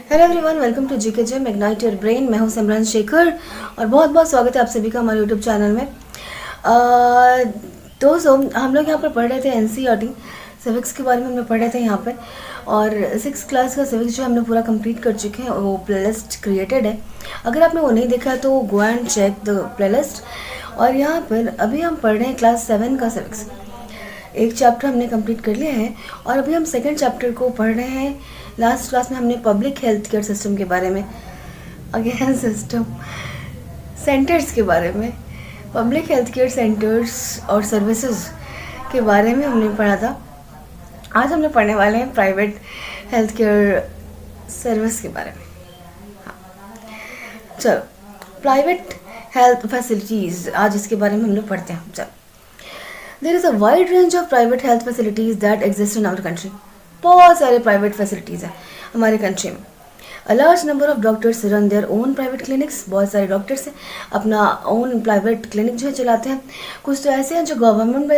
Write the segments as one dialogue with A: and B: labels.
A: Hello everyone, welcome to GK gym ignite your brain. मैं हूं सिमरन शेखर और बहुत बहुत स्वागत है आप सभी का हमारे यूट्यूब चैनल में। दोस्तों, हम लोग यहाँ पर पढ़ रहे थे एनसीईआरटी सिविक्स के बारे में हमने पढ़ रहे थे यहाँ पे। और 6th क्लास का सिविक्स जो हमने पूरा कंप्लीट कर चुके हैं, वो प्लेलिस्ट क्रिएटेड है। अगर आपने वो नहीं देखा तो go and check the playlist. और यहाँ पर अभी हम पढ़ रहे हैं क्लास 7 का सिविक्स। एक चैप्टर हमने कंप्लीट कर लिया है और अभी हम सेकंड चैप्टर को पढ़ रहे हैं। लास्ट क्लास में हमने पब्लिक हेल्थ केयर सिस्टम के बारे में, अगेन सिस्टम सेंटर्स के बारे में, पब्लिक हेल्थ केयर सेंटर्स और सर्विसेज के बारे में हमने पढ़ा था। आज हमने पढ़ने वाले हैं प्राइवेट हेल्थ केयर सर्विस के बारे में। हाँ, चलो, प्राइवेट हेल्थ फैसिलिटीज़, आज इसके बारे में हम लोग पढ़ते हैं। चलो, there is a wide range of private health facilities that exist in our country. बहुत सारे प्राइवेट फैसिलिटीज़ हैं हमारे कंट्री में। A large number of doctors run their own private clinics. बहुत सारे डॉक्टर्स हैं अपना ओन प्राइवेट क्लिनिक जो है चलाते हैं। कुछ तो ऐसे हैं जो गवर्नमेंट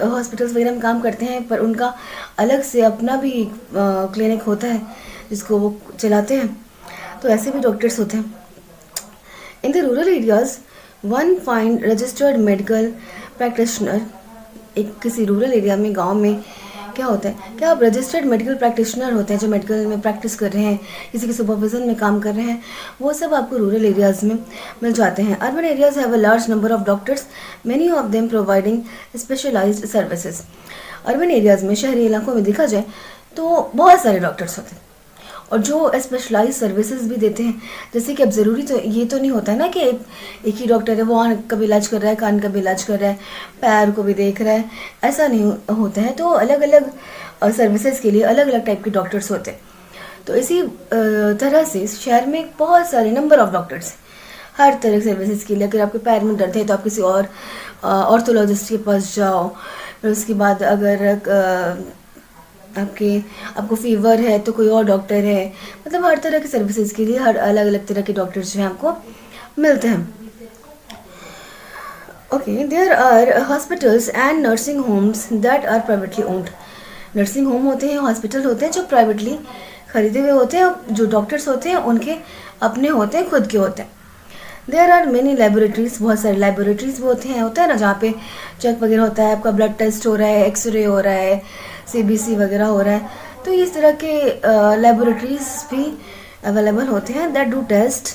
A: हॉस्पिटल्स वगैरह में काम करते हैं, पर उनका अलग से अपना भी क्लिनिक होता है जिसको वो चलाते हैं। तो ऐसे भी डॉक्टर्स होते हैं। In the rural areas one find registered medical practitioner. एक किसी रूरल एरिया में, गांव में क्या होता है कि आप रजिस्टर्ड मेडिकल प्रैक्टिशनर होते हैं जो मेडिकल में प्रैक्टिस कर रहे हैं, किसी के सुपरविजन में काम कर रहे हैं। वो सब आपको रूरल एरियाज़ में मिल जाते हैं। Urban areas have a large number of doctors, many of them providing specialised services. Urban areas में, शहरी इलाकों में देखा जाए तो बहुत सारे डॉक्टर्स होते हैं और जो स्पेशलाइज सर्विसेज भी देते हैं। जैसे कि अब ज़रूरी तो ये तो नहीं होता है ना कि एक ही डॉक्टर है, वो आँख का भी इलाज कर रहा है, कान का भी इलाज कर रहा है, पैर को भी देख रहा है, ऐसा नहीं होता है। तो अलग अलग सर्विसेज के लिए अलग अलग टाइप के डॉक्टर्स होते हैं। तो इसी तरह से शहर में बहुत सारे नंबर ऑफ डॉक्टर्स हैं हर तरह के सर्विसेज के लिए। अगर आपके पैर में दर्द है तो आप किसी और ऑर्थोलॉजिस्ट के पास जाओ। फिर उसके बाद अगर आपको फीवर है तो कोई और डॉक्टर है। मतलब हर तरह की सर्विसेज के लिए हर अलग अलग तरह के डॉक्टर्स जो हैं आपको मिलते हैं। Okay, there are hospitals and nursing homes that are privately owned. Nursing home होते हैं, हॉस्पिटल होते हैं जो प्राइवेटली खरीदे हुए होते हैं। जो डॉक्टर्स होते हैं उनके अपने होते हैं, खुद के होते हैं। There are many laboratories. बहुत सारे लेबोरेटरीज भी होता है ना, जहाँ पे चेक वगैरह होता है, आपका ब्लड टेस्ट हो रहा है, एक्सरे हो रहा है, सीबीसी वगैरह हो रहा है। तो इस तरह के लेबोरेटरीज भी अवेलेबल होते हैं that do test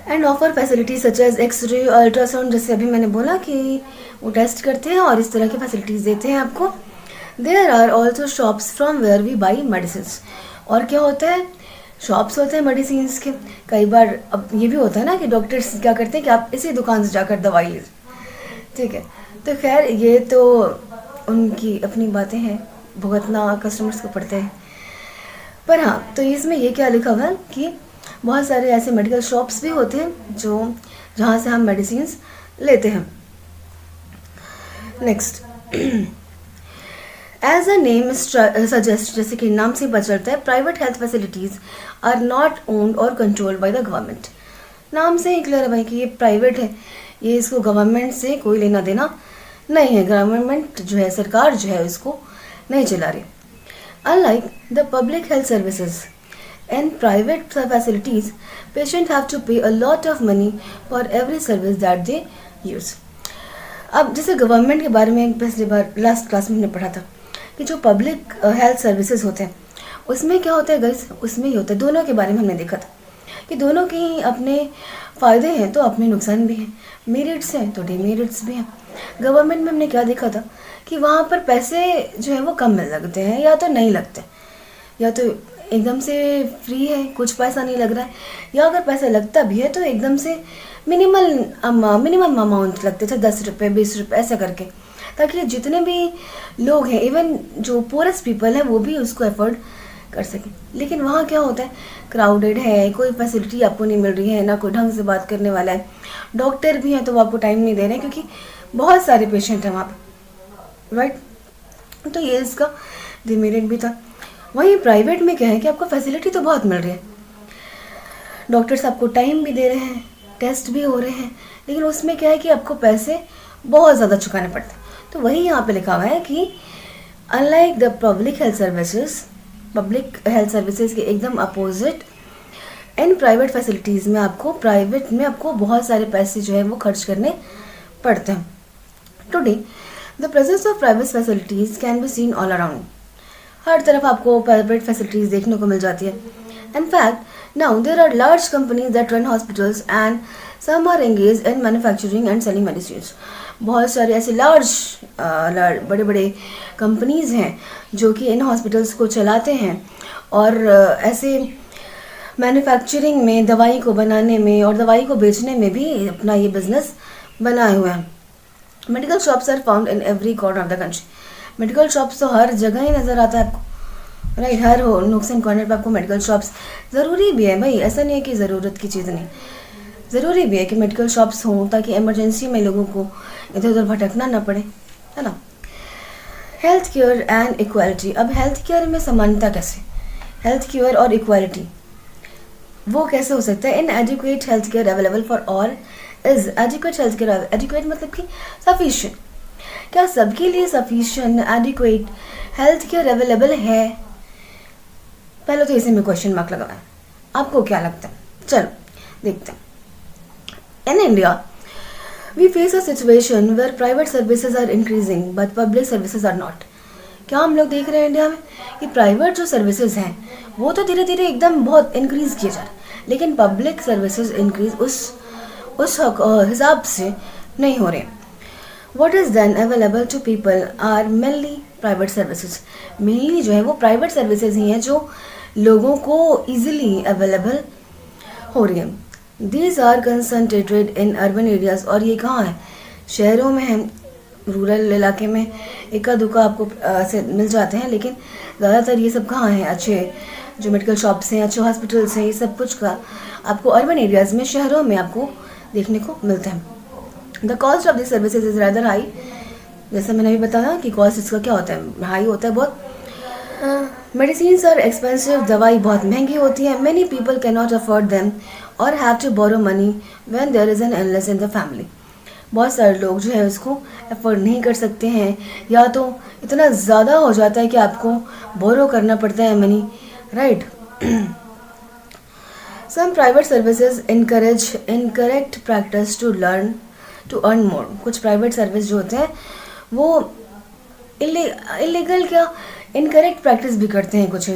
A: and offer facilities such as X ray, ultrasound. जैसे अभी मैंने बोला कि वो टेस्ट करते हैं और इस तरह की फैसिलिटीज़ देते हैं आपको। There are also shops from where we buy medicine. और क्या होता है, शॉप्स होते हैं मेडिसिन के। कई बार अब ये भी होता है ना कि डॉक्टर्स क्या करते हैं कि आप इसी दुकान से जाकर दवाई लीजिए, ठीक है। तो खैर, ये तो उनकी अपनी बातें हैं, भुगतना कस्टमर्स को पड़ते हैं। पर हाँ, तो इसमें ये क्या लिखा हुआ है कि बहुत सारे ऐसे मेडिकल शॉप्स भी होते हैं जहाँ से हम मेडिसिन लेते हैं। Next, as a name suggest, जैसे कि नाम से पता चलता है, private health facilities are not owned और कंट्रोल्ड बाय द गवर्नमेंट। नाम से ही क्लियर है भाई कि ये प्राइवेट है, ये इसको गवर्नमेंट से कोई लेना देना नहीं है। गवर्नमेंट जो है, सरकार जो है, इसको नहीं चला रही। Unlike the public health services and private facilities, patient have to pay a lot of money for every service that they use. अब जैसे गवर्नमेंट के बारे में पिछली बार लास्ट क्लास में हमने पढ़ा था कि जो पब्लिक हेल्थ सर्विसेज होते हैं उसमें क्या होता है गाइस, उसमें ही होता है, दोनों के बारे में हमने देखा था कि दोनों के ही अपने फ़ायदे हैं तो अपने नुकसान भी हैं, मेरिट्स हैं तो डिमेरिट्स भी हैं। गवर्नमेंट में हमने क्या देखा था कि वहाँ पर पैसे जो है वो कम मिल लगते हैं, या तो नहीं लगते, या तो एकदम से फ्री है, कुछ पैसा नहीं लग रहा है, या अगर पैसा लगता भी है तो एकदम से मिनिमम अमाउंट लगते थे, 10 रुपये 20 रुपये ऐसा करके, ताकि जितने भी लोग हैं, इवन जो पुअरेस्ट पीपल हैं, वो भी उसको एफोर्ड कर सकें। लेकिन वहाँ क्या होता है, क्राउडेड है, कोई फैसिलिटी आपको नहीं मिल रही है, ना कोई ढंग से बात करने वाला है, डॉक्टर भी हैं तो वो आपको टाइम नहीं दे रहे हैं क्योंकि बहुत सारे पेशेंट हैं वहाँ पर, राइट। तो ये इसका डिमेरिट भी था। वहीं प्राइवेट में क्या है कि आपको फैसिलिटी तो बहुत मिल रही है, डॉक्टर्स आपको टाइम भी दे रहे हैं, टेस्ट भी हो रहे हैं, लेकिन उसमें क्या है कि आपको पैसे बहुत ज़्यादा चुकाने पड़ते हैं। तो वही यहाँ पे लिखा हुआ है कि unlike the public health services public health services के एकदम अपोजिट इन प्राइवेट फैसिलिटीज़ में आपको बहुत सारे पैसे जो है वो खर्च करने पड़ते हैं. Today the presence of private facilities can be seen all around. हर तरफ आपको प्राइवेट फैसिलिटीज देखने को मिल जाती है. In fact now there are large companies that run hospitals and some are engage in manufacturing and selling medicine. बहुत सारे ऐसे बड़े बड़े कंपनीज हैं जो कि इन हॉस्पिटल्स को चलाते हैं और ऐसे मैन्युफैक्चरिंग में, दवाई को बनाने में और दवाई को बेचने में भी अपना ये बिजनेस बनाए हुए हैं. Medical shops are found in every corner of the country. Medical shops तो हर जगह ही नज़र आता है आपको, राइट. हर नुक्स एंड कॉर्नर पर आपको मेडिकल शॉप्स ज़रूरी भी है भाई, ऐसा नहीं है कि ज़रूरत की चीज़ नहीं, ज़रूरी भी है कि मेडिकल शॉप्स हों ताकि इमरजेंसी में लोगों को इधर उधर भटकना ना पड़े, है ना. Health care and equality. अब हेल्थ केयर में समानता कैसे, हेल्थ केयर और इक्वालिटी वो कैसे हो सकता है. In adequate health care available for all is adequate health care. Adequate मतलब कि सफिशिएंट. क्या सबके लिए sufficient adequate health care available है? पहले तो इसी में क्वेश्चन मार्क लगा है. आपको क्या लगता है? चलो देखते हैं. In India we face a situation where private services are increasing but public services are not. क्या हम लोग देख रहे हैं इंडिया में कि प्राइवेट जो सर्विसेज हैं वो तो धीरे धीरे एकदम बहुत इंक्रीज किए जा रहे हैं, लेकिन पब्लिक सर्विसेज इंक्रीज उस हिसाब से नहीं हो रहे. What is then available to people are mainly private services. Mainly जो है वो प्राइवेट सर्विसेज ही हैं जो लोगों को ईजिली अवेलेबल हो रही हैं. These are concentrated in urban areas. और ये कहाँ है? शहरों में है, रूरल इलाके में इक्का दुक्का आपको ऐसे मिल जाते हैं, लेकिन ज़्यादातर ये सब कहाँ है? अच्छे जो मेडिकल शॉप्स हैं, अच्छे हॉस्पिटल्स हैं, ये सब कुछ का आपको अर्बन एरियाज़ में, शहरों में आपको देखने को मिलता है. The cost of this services is rather high. जैसे मैंने अभी बताया कि कॉस्ट इसका क्या होता है, हाई होता है बहुत. Medicines are expensive. दवाई बहुत महंगी होती है. Many people can not afford them और have to borrow money when there is an illness in the family. बहुत सारे लोग जो है उसको अफोर्ड नहीं कर सकते हैं, या तो इतना ज़्यादा हो जाता है कि आपको बोरो करना पड़ता है money, right. Some private services encourage incorrect practice to earn more. कुछ प्राइवेट सर्विस जो होते हैं वो इलीगल क्या इनकरेक्ट प्रैक्टिस भी करते हैं कुछ,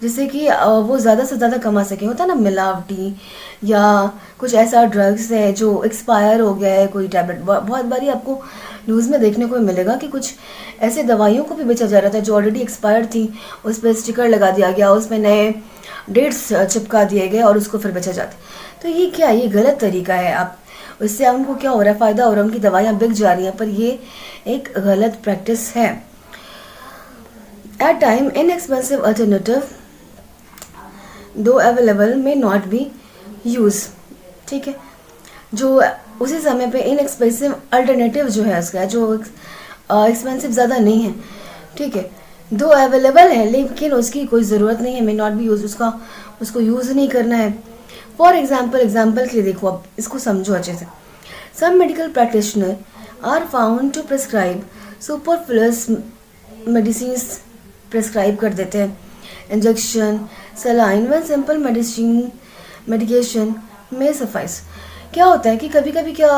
A: जिससे कि वो ज़्यादा से ज़्यादा कमा सकें. होता है ना मिलावटी, या कुछ ऐसा ड्रग्स है जो एक्सपायर हो गया है, कोई टैबलेट. बहुत बारी आपको न्यूज़ में देखने को मिलेगा कि कुछ ऐसे दवाइयों को भी बेचा जा रहा था जो ऑलरेडी एक्सपायर थी, उस पर स्टिकर लगा दिया गया, उस पर नए डेट्स चिपका दिए गए और उसको फिर बेचा जाता है. तो ये क्या, ये गलत तरीका है. आप उससे उनको क्या हो रहा है, फ़ायदा हो रहा है, उनकी दवाइयाँ बिक जा रही हैं, पर ये एक गलत प्रैक्टिस है. एट टाइम इनएक्सपेंसिव अल्टरनेटिव दो अवेलेबल में नॉट बी यूज़. ठीक है, जो उसी समय पे इनएक्सपेंसिव अल्टरनेटिव जो है उसका, जो एक्सपेंसिव ज़्यादा नहीं है, ठीक है, दो अवेलेबल है लेकिन उसकी कोई ज़रूरत नहीं है, मे नॉट बी यूज. उसको यूज़ नहीं करना है. फॉर एग्जाम्पल के लिए देखो, अब इसको समझो अच्छे से. Some medical practitioner are found to prescribe superfluous medicines. Prescribe कर देते हैं injection, saline, one simple medication may suffice. क्या होता है कि कभी कभी क्या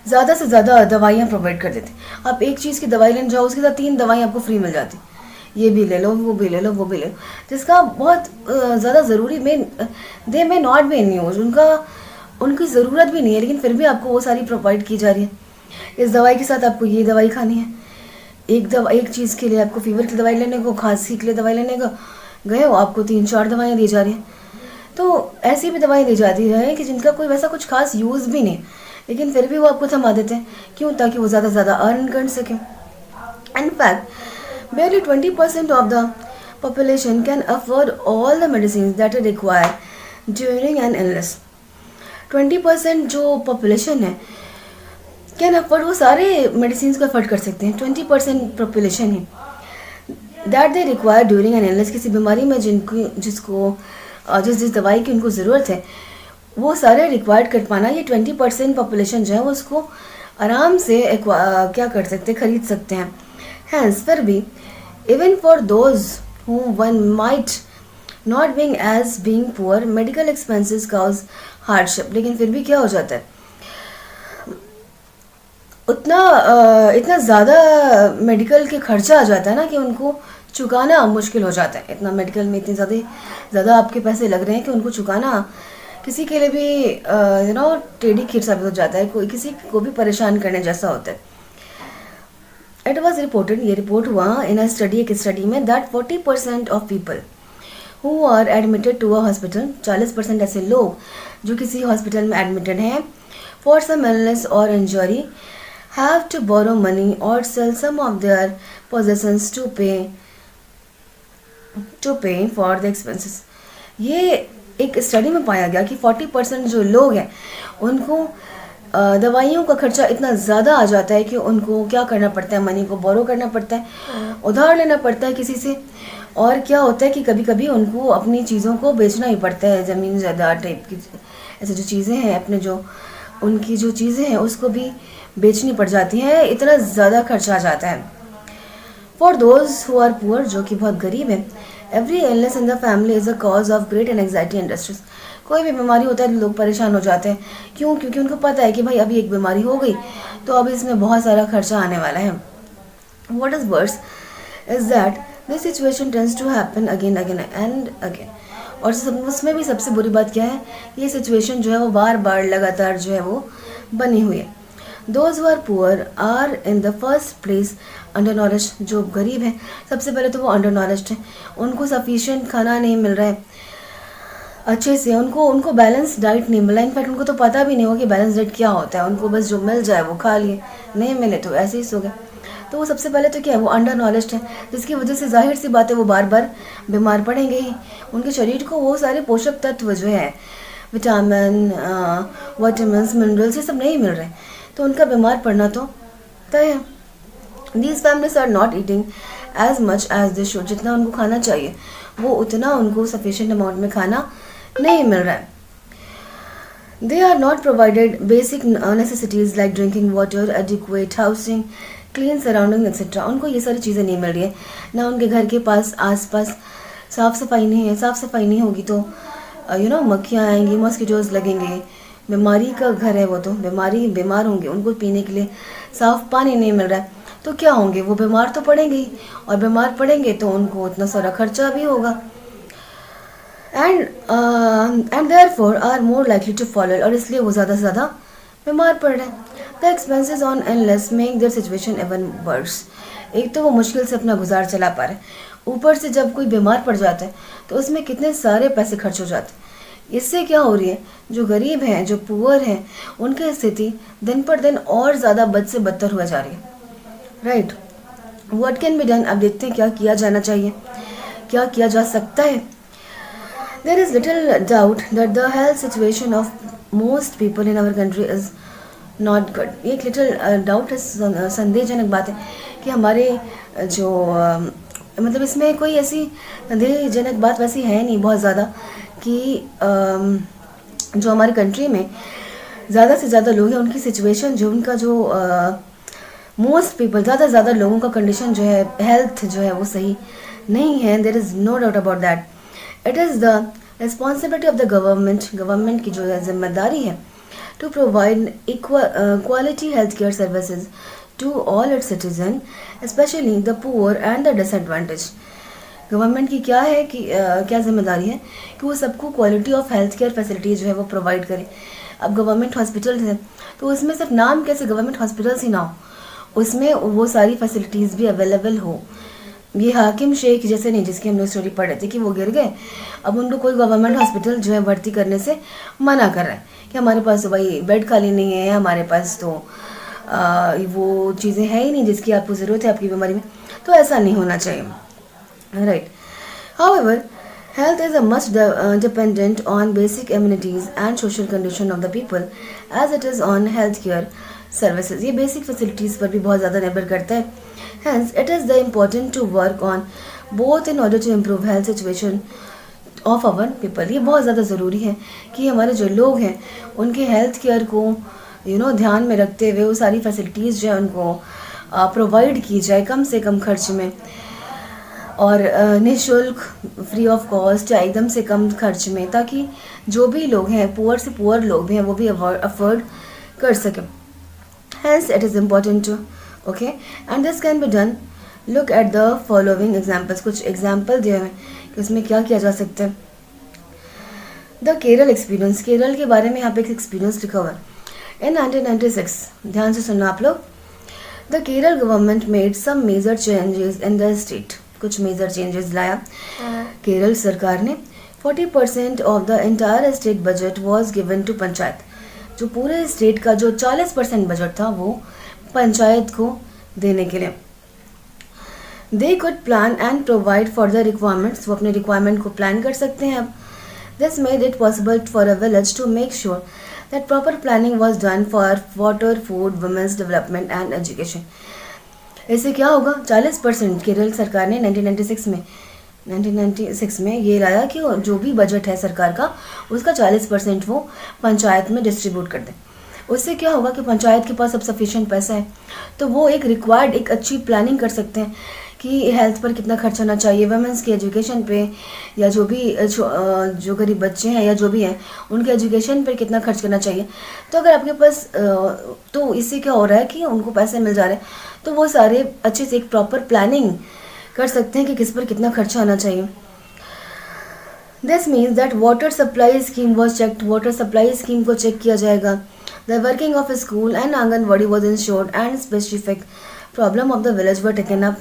A: ज़्यादा से ज़्यादा दवाइयाँ प्रोवाइड कर देते हैं. आप एक चीज़ की दवाई लेने जाओ, उसके साथ 3 दवाई आपको फ्री मिल जाती. ये भी ले लो, वो भी ले लो, वो भी ले लो, जिसका बहुत ज़्यादा ज़रूरी दे में नॉट बी इन यूज. उनकी ज़रूरत भी नहीं है, लेकिन फिर भी आपको वो सारी प्रोवाइड की जा रही है. इस दवाई के साथ आपको ये दवाई खानी है. एक चीज़ के लिए आपको फीवर की दवाई लेने को, खांसी के लिए दवाई लेने को गए हो, आपको 3-4 दवाइयाँ दी जा रही हैं. तो ऐसी भी दवाई दी जाती है कि जिनका कोई वैसा कुछ खास यूज़ भी नहीं, लेकिन फिर भी वो आपको थमा देते हैं. क्यों? ताकि वो ज़्यादा से ज़्यादा अर्न कर सकें. In fact barely 20% of the population can afford all the medicines that are required during an illness. 20% जो पॉपुलेशन है कैन अफोर्ड, वो सारे मेडिसिन को अफोर्ड कर सकते हैं. 20% पॉपुलेशन है that they require during an illness. किसी बीमारी में जिस दवाई की उनको ज़रूरत है वो सारे रिक्वायर्ड कर पाना, ये 20% पॉपुलेशन जो है वो उसको आराम से क्या कर सकते हैं, खरीद सकते हैं. हैंस फिर भी even for those whom one might not being as being poor, medical expenses cause hardship. लेकिन फिर भी क्या हो जाता है, इतना ज़्यादा मेडिकल के खर्चा आ जाता है ना कि उनको चुकाना मुश्किल हो जाता है. इतना मेडिकल में इतने ज़्यादा आपके पैसे लग रहे हैं कि उनको चुकाना किसी के लिए भी टेढ़ी खीर साबित हो जाता है, कोई किसी को भी परेशान करने जैसा होता है. इट वॉज रिपोर्टेड, ये रिपोर्ट हुआ इन अ स्टडी, एक स्टडी में, that 40% of people who are admitted to a hospital, 40% ऐसे लोग जो किसी हॉस्पिटल में एडमिटेड हैं, for some illness or injury, have to borrow money or sell some of their possessions to pay for the expenses. ये एक study में पाया गया कि 40% जो लोग हैं उनको दवाइयों का खर्चा इतना ज़्यादा आ जाता है कि उनको क्या करना पड़ता है, मनी को बोरो करना पड़ता है, उधार लेना पड़ता है किसी से. और क्या होता है कि कभी कभी उनको अपनी चीज़ों को बेचना ही पड़ता है, ज़मीन जायदाद टाइप की ऐसे जो चीज़ें हैं, अपने जो उनकी जो चीज़ें हैं उसको भी बेचनी पड़ जाती हैं, इतना ज़्यादा खर्चा आ जाता है. For those who are poor, जो कि बहुत गरीब हैं, every illness in the family is a cause of great anxiety and distress. कोई भी बीमारी होता है तो लोग परेशान हो जाते हैं. क्यों? क्योंकि उनको पता है कि भाई अभी एक बीमारी हो गई तो अब इसमें बहुत सारा खर्चा आने वाला है. What is worse is that this situation tends to happen again and again. और उसमें भी सबसे बुरी बात क्या है, ये सिचुएशन जो है वो बार बार लगातार जो है वो बनी हुई है. Those who are poor are in the first place undernourished. जो गरीब हैं सबसे पहले तो वो undernourished हैं, उनको sufficient खाना नहीं मिल रहा है अच्छे से, उनको बैलेंस डाइट नहीं मिला. इनफैक्ट उनको तो पता भी नहीं होगा कि बैलेंस डाइट क्या होता है, उनको बस जो मिल जाए वो खा लिए, नहीं मिले तो ऐसे ही सो गए. तो वो सबसे पहले तो क्या है, वो अंडरनॉलेज्ड है, जिसकी वजह से जाहिर सी बात है वो बार बार बीमार पड़ेंगे ही. उनके शरीर को वो सारे पोषक तत्व जो है, विटामिन, विटामिन्स, मिनरल्स, ये सब नहीं मिल रहे, तो उनका बीमार पड़ना तो तय है. These families are not eating as much as they should. जितना उनको खाना चाहिए वो उतना उनको सफिशिएंट अमाउंट में खाना नहीं मिल रहा है. They are not provided basic necessities like drinking water, adequate housing, clean surrounding etcetera. उनको ये सारी चीज़ें नहीं मिल रही है. ना उनके घर के पास आसपास साफ़ सफाई नहीं है. साफ़ सफाई नहीं होगी तो मक्खियाँ आएंगी, मॉस्किटोज़ लगेंगे. बीमारी का घर है वो, तो बीमार होंगे. उनको पीने के लिए साफ़ पानी नहीं मिल रहा है तो क्या होंगे, वो बीमार तो पड़ेंगे ही, और बीमार पड़ेंगे तो उनको इतना सारा खर्चा भी होगा. And therefore are more likely to fall, और इसलिए वो ज़्यादा से ज़्यादा बीमार पड़ रहे हैं. The expenses on illness make their situation even worse. एक तो वो मुश्किल से अपना गुजार चला पा रहे, ऊपर से जब कोई बीमार पड़ जाता है तो उसमें कितने सारे पैसे खर्च हो जाते हैं. इससे क्या हो रही है, जो गरीब हैं, जो पुअर हैं, उनकी स्थिति दिन पर दिन और ज़्यादा बद से बदतर हुआ जा रही है. Right, what can be done. अब देखते हैं क्या किया जाना चाहिए, क्या किया जा सकता है. There is little doubt that the health situation of most people in our country is not good. एक लिटिल डाउट है, संदेहजनक बात है कि हमारे जो मतलब इसमें कोई ऐसी संदेहजनक बात वैसी है नहीं बहुत ज़्यादा कि जो हमारी कंट्री में ज़्यादा से ज़्यादा लोग हैं उनकी सिचुएशन, जो उनका जो मोस्ट पीपल, ज़्यादा लोगों का कंडीशन जो है, हेल्थ जो है वो सही नहीं है. There is no doubt about that. It is the responsibility of the government की जो है जिम्मेदारी है to provide quality health care services to all its citizens, especially the poor and the disadvantaged. Government की क्या है कि क्या जिम्मेदारी है कि वो सबको quality of health care facilities जो है वो प्रोवाइड करे. अब गवर्नमेंट हॉस्पिटल्स हैं तो उसमें सिर्फ नाम कैसे गवर्नमेंट हॉस्पिटल्स ही ना हो, उसमें वो सारी फैसिलिटीज़ भी अवेलेबल हो. ये हाकिम शेख जैसे नहीं, जिसकी हमने स्टोरी पढ़ रहे थे कि वो गिर गए, अब उनको कोई गवर्नमेंट हॉस्पिटल जो है भर्ती करने से मना कर रहा है कि हमारे पास तो भाई बेड खाली नहीं है, हमारे पास तो वो चीज़ें हैं ही नहीं जिसकी आपको ज़रूरत है आपकी बीमारी में. तो ऐसा नहीं होना चाहिए. Right, however health is a much dependent on basic amenities and social condition of the people as it is on health care services. ये बेसिक फैसिलिटीज़ पर भी बहुत ज़्यादा निर्भर करता है. Hence it is the important to work on both in order to improve health situation of our people. ये बहुत ज़्यादा ज़रूरी है कि हमारे जो लोग हैं उनके हेल्थ केयर को ध्यान में रखते हुए वो सारी फैसिलिटीज़ जो है उनको प्रोवाइड की जाए कम से कम खर्च में. और निःशुल्क, फ्री ऑफ कॉस्ट या एकदम से कम खर्च में, ताकि जो भी लोग हैं, पुअर से पुअर लोग भी हैं, वो भी अफोर्ड कर सकें. Hence, it is important to, okay, and this can be done. Look at the following examples. कुछ एग्जाम्पल दिए हैं कि उसमें क्या किया जा सकता है. द केरल एक्सपीरियंस, केरल के बारे में यहाँ पे एक एक्सपीरियंस लिखा हुआ है. इन 1996, ध्यान से सुनना आप लोग. The Kerala government made some major changes in the state, कुछ मेजर चेंजेस लाया केरल सरकार ने. 40% of the entire state budget was given to panchayat. जो पूरे स्टेट का जो 40% बजट था वो पंचायत को देने के लिए. They could plan and provide for the requirements, वो अपने रिक्वायरमेंट को प्लान कर सकते हैं अब. This made it possible for a village to make sure that proper planning was done for water, food, women's development and education. इससे क्या होगा, 40% केरल सरकार ने 1996 में ये लाया कि जो भी बजट है सरकार का, उसका 40% वो पंचायत में डिस्ट्रीब्यूट कर दें. उससे क्या होगा कि पंचायत के पास अब सफिशिएंट पैसा है, तो वो एक रिक्वायर्ड, एक अच्छी प्लानिंग कर सकते हैं कि हेल्थ पर कितना खर्च होना चाहिए, वुमेंस के एजुकेशन पे, या जो भी जो गरीब बच्चे हैं या जो भी हैं उनके एजुकेशन पर कितना खर्च करना चाहिए. तो अगर आपके पास तो इससे क्या हो रहा है कि उनको पैसे मिल जा रहे हैं, तो वो सारे अच्छे से एक प्रॉपर प्लानिंग कर सकते हैं कि किस पर कितना खर्चा आना चाहिए. This means that water supply scheme was checked, water supply scheme को चेक किया जाएगा. The working of school and anganwadi was insured and specific problem of the village were taken up.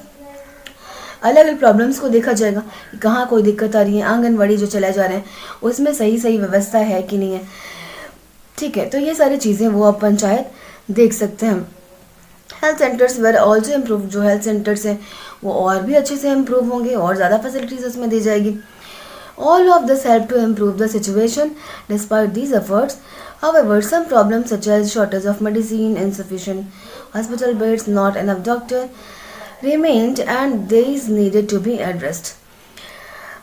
A: अलग अलग प्रॉब्लम्स को देखा जाएगा कि कहाँ कोई दिक्कत आ रही है, आंगनवाड़ी जो चलाए जा रहे हैं उसमें सही सही व्यवस्था है कि नहीं है. ठीक है, तो ये सारी चीज़ें वो अब पंचायत देख सकते हैं. Health centres were also improve, जो हेल्थ सेंटर्स हैं वो और भी अच्छे से इम्प्रूव होंगे और ज़्यादा फैसिलिटीज़ उसमें दी जाएगी. All of this help to improve the situation despite these efforts. However, some problems such as shortage of medicine, insufficient hospital beds, not enough doctor remained and these needed to be addressed.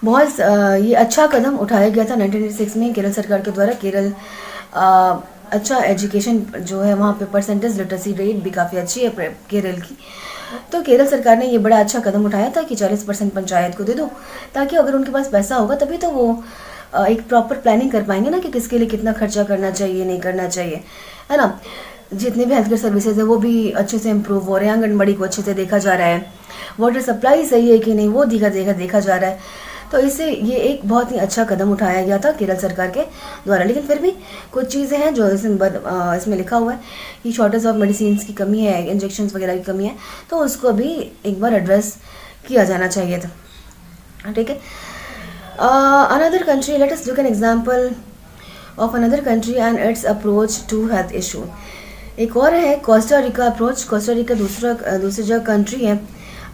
A: बहुत ये अच्छा कदम उठाया गया था 1996 में केरल सरकार के द्वारा. केरल अच्छा एजुकेशन जो है वहाँ पे परसेंटेज लिटरेसी रेट भी काफ़ी अच्छी है केरल की. तो केरल सरकार ने ये बड़ा अच्छा कदम उठाया था कि 40% पंचायत को दे दो, ताकि अगर उनके पास पैसा होगा तभी तो वो एक प्रॉपर प्लानिंग कर पाएंगे ना कि किसके लिए कितना खर्चा करना चाहिए, नहीं करना चाहिए, है ना. जितने भी हेल्थ केयर सर्विसेज है वो भी अच्छे से इम्प्रूव हो रहे हैं, आंगनबाड़ी को अच्छे से देखा जा रहा है, वाटर सप्लाई सही है कि नहीं वो देखा जा रहा है. तो इससे ये एक बहुत ही अच्छा कदम उठाया गया था केरल सरकार के द्वारा. लेकिन फिर भी कुछ चीज़ें हैं जो इसमें लिखा हुआ है कि शॉर्टेज ऑफ मेडिसिन की कमी है, इंजेक्शन वगैरह की कमी है, तो उसको भी एक बार एड्रेस किया जाना चाहिए था. ठीक है. Another country, let us look an example of another country and its approach to health issue. एक और है Costa Rica approach. Costa Rica दूसरी जगह कंट्री है,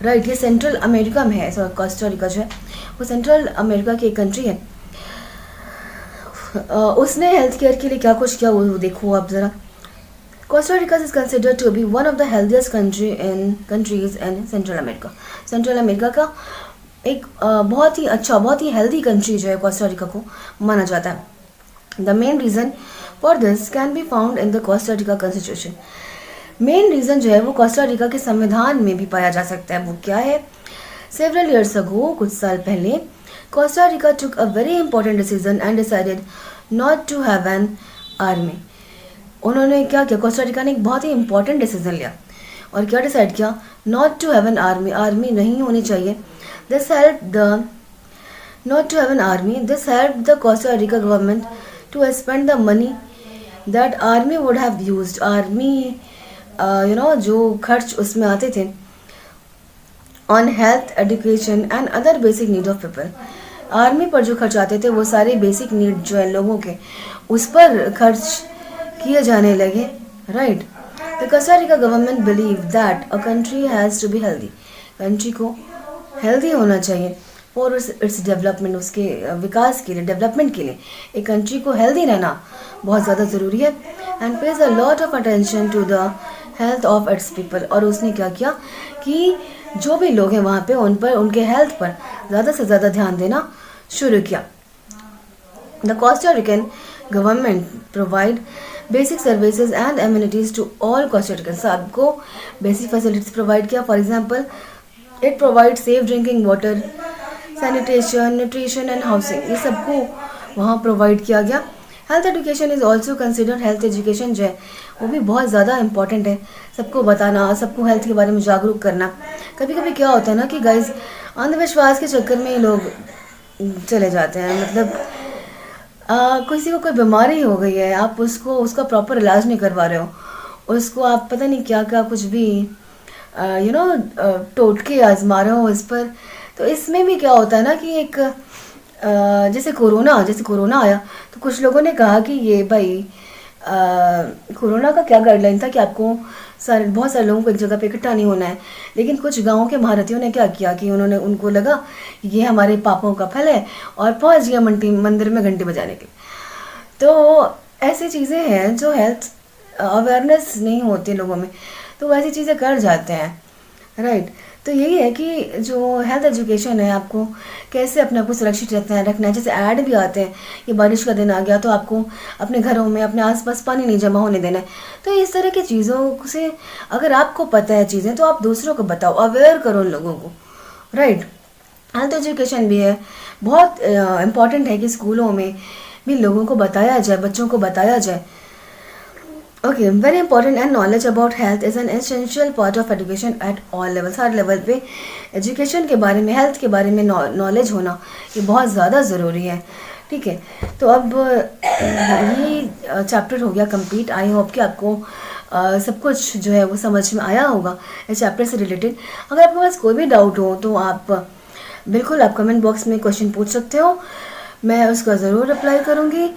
A: राइट. ये सेंट्रल अमेरिका में है. सो कोस्टा रिका जो है वो सेंट्रल अमेरिका की एक कंट्री है. उसने हेल्थ केयर के लिए क्या कुछ किया वो देखो आप जरा. Costa Rica is considered to be one of the healthiest countries in Central America. Central America का एक बहुत ही अच्छा, बहुत ही हेल्दी कंट्री जो है कोस्टा रिका को माना जाता है. The main reason for this can be found in the Costa Rica constitution. Main reason जो है वो कोस्टा रिका के संविधान में भी पाया जा सकता है. वो क्या है? सेवरल ईयर्स अगो, कुछ साल पहले, Costa Rica took a very important decision and decided not to have an army. उन्होंने क्या किया, कोस्टा रिका ने एक बहुत ही इंपॉर्टेंट डिसीजन लिया और क्या डिसाइड किया, not to have an army, army नहीं होनी चाहिए. This helped the Costa Rica government to spend the money that army would have used. Army, जो खर्च उसमें आते थे on health, education and other basic needs of people. Army पर जो खर्च आते थे वो सारे बेसिक नीड जो है लोगों के, उस पर खर्च किए जाने लगे, right. The Costa Rica government believed that a country has to be healthy. Country को हेल्दी होना चाहिए फॉर इट्स डेवलपमेंट, उसके विकास के लिए, डेवलपमेंट के लिए एक कंट्री को हेल्दी रहना बहुत ज़्यादा ज़रूरी है. And pays a lot of attention to the health of its people. और उसने क्या किया कि जो भी लोग हैं वहाँ पे उन पर, उनके हेल्थ पर ज़्यादा से ज़्यादा ध्यान देना शुरू किया. The Costa Rican government provide basic services and amenities to all Costa Rican. सबको बेसिक फैसिलिटीज़ प्रोवाइड किया. For example it provide safe drinking water, sanitation, nutrition and housing, ये सबको वहाँ प्रोवाइड किया गया। Health education is also consider, health education जो है वो भी बहुत ज़्यादा इंपॉर्टेंट है। सबको बताना, सबको हेल्थ के बारे में जागरूक करना। कभी कभी क्या होता है ना कि गाइज अंधविश्वास के चक्कर में ही लोग चले जाते हैं। मतलब किसी को कोई बीमारी हो गई है, आप उसका प्रॉपर इलाज नहीं करवा रहे हो, उसको आप पता नहीं क्या क्या कुछ भी टोटके आजमा रहे हो इस पर। तो इसमें भी क्या होता है ना कि एक जैसे कोरोना आया तो कुछ लोगों ने कहा कि ये भाई कोरोना का क्या गाइडलाइन था कि आपको बहुत सारे लोगों को एक जगह पे इकट्ठा नहीं होना है। लेकिन कुछ गांवों के महारथियों ने क्या किया कि उनको लगा ये हमारे पापों का फल है और पहुंच गया मंदिर में घंटी बजाने के। तो ऐसी चीज़ें हैं जो हेल्थ अवेयरनेस नहीं होती लोगों में, तो वैसी चीज़ें कर जाते हैं, राइट। तो यही है कि जो हेल्थ एजुकेशन है, आपको कैसे अपने आप को सुरक्षित रखना है। जैसे ऐड भी आते हैं कि बारिश का दिन आ गया तो आपको अपने घरों में, अपने आसपास पानी नहीं जमा होने देना है। तो इस तरह की चीज़ों से अगर आपको पता है चीज़ें तो आप दूसरों को बताओ, अवेयर करो लोगों को, राइट। हेल्थ एजुकेशन भी है, बहुत इम्पॉर्टेंट है कि स्कूलों में भी लोगों को बताया जाए, बच्चों को बताया जाए। Okay, very important and knowledge about health is an essential part of education at all levels. Her level पे एजुकेशन के बारे में, हेल्थ के बारे में नॉलेज होना ये बहुत ज़्यादा ज़रूरी है, ठीक है। तो अब ये चैप्टर हो गया कंप्लीट। आई होप कि आपको सब कुछ जो है वो समझ में आया होगा इस चैप्टर से रिलेटेड। अगर आपके पास कोई भी डाउट हो तो आप बिल्कुल आप कमेंट बॉक्स में क्वेश्चन पूछ सकते हो, मैं उसका ज़रूर रिप्लाई करूँगी।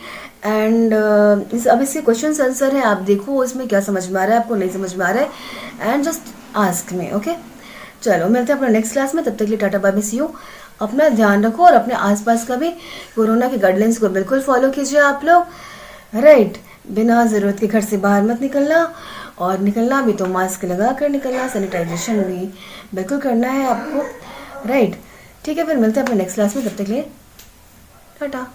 A: एंड अब इसके क्वेश्चन आंसर है, आप देखो उसमें क्या समझ में आ रहा है, आपको नहीं समझ में आ रहा है, and just ask me, okay. चलो मिलते हैं अपने नेक्स्ट क्लास में, तब तक के लिए tata bye bye, see you. अपना ध्यान रखो और अपने आसपास का भी कोरोना के गाइडलाइंस को बिल्कुल फॉलो कीजिए आप लोग, राइट। बिना ज़रूरत के घर से बाहर मत निकलना, और निकलना भी तो मास्क लगा कर निकलना, सैनिटाइजेशन भी बिल्कुल करना है आपको, राइट। ठीक है, फिर मिलते हैं अपने नेक्स्ट क्लास में, तब तक के लिए टाटा।